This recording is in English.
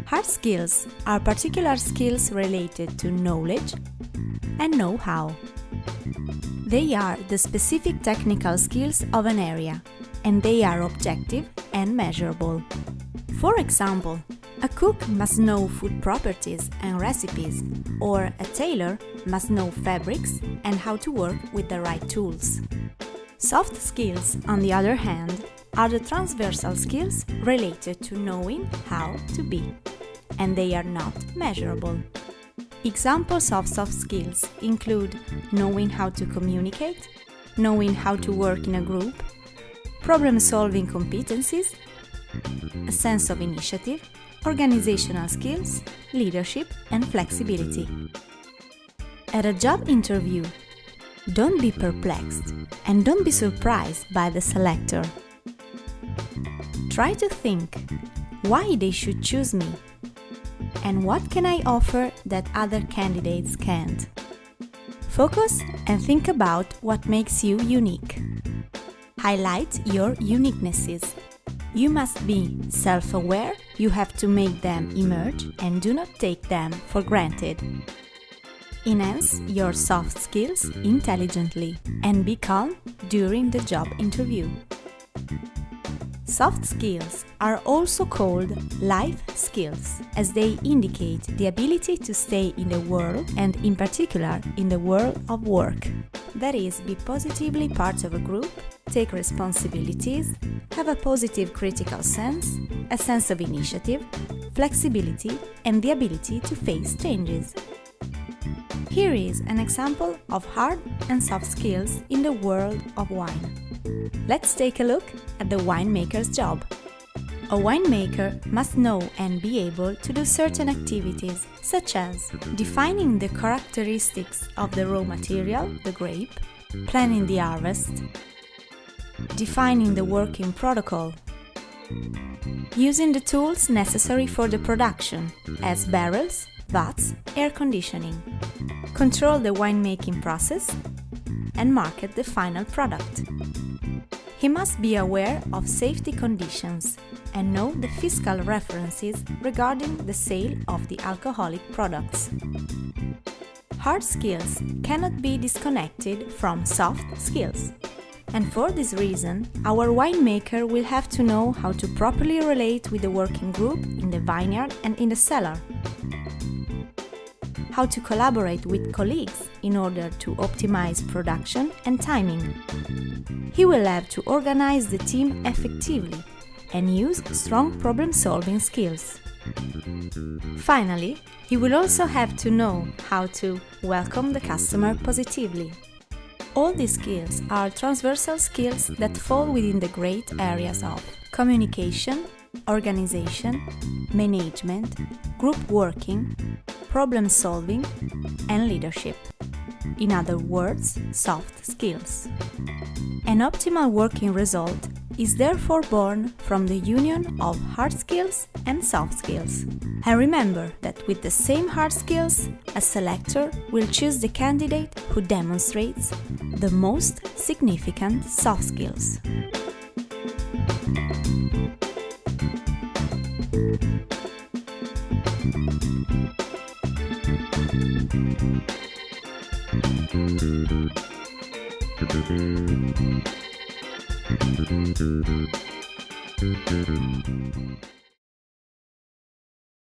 Hard skills are particular skills related to knowledge and know-how. They are the specific technical skills of an area, and they are objective and measurable. For example, a cook must know food properties and recipes, or a tailor must know fabrics and how to work with the right tools. Soft skills, on the other hand, are the transversal skills related to knowing how to be, and they are not measurable. Examples of soft skills include knowing how to communicate, knowing how to work in a group, problem-solving competencies, a sense of initiative, organizational skills, leadership, and flexibility. At a job interview, don't be perplexed and don't be surprised by the selector. Try to think why they should choose me and what can I offer that other candidates can't. Focus and think about what makes you unique. Highlight your uniquenesses. You must be self-aware, you have to make them emerge and do not take them for granted. Enhance your soft skills intelligently and be calm during the job interview. Soft skills are also called life skills, as they indicate the ability to stay in the world and in particular in the world of work. That is, be positively part of a group, take responsibilities, have a positive critical sense, a sense of initiative, flexibility, and the ability to face changes. Here is an example of hard and soft skills in the world of wine. Let's take a look at the winemaker's job. A winemaker must know and be able to do certain activities, such as defining the characteristics of the raw material, the grape, planning the harvest, defining the working protocol, using the tools necessary for the production, as barrels, vats, air conditioning, control the winemaking process, and market the final product. He must be aware of safety conditions and know the fiscal references regarding the sale of the alcoholic products. Hard skills cannot be disconnected from soft skills. And for this reason, our winemaker will have to know how to properly relate with the working group in the vineyard and in the cellar, how to collaborate with colleagues in order to optimize production and timing. He will have to organize the team effectively and use strong problem-solving skills. Finally, he will also have to know how to welcome the customer positively. All these skills are transversal skills that fall within the great areas of communication, organization, management, group working, problem-solving, and leadership. In other words, soft skills. An optimal working result is therefore born from the union of hard skills and soft skills. And remember that with the same hard skills, a selector will choose the candidate who demonstrates the most significant soft skills.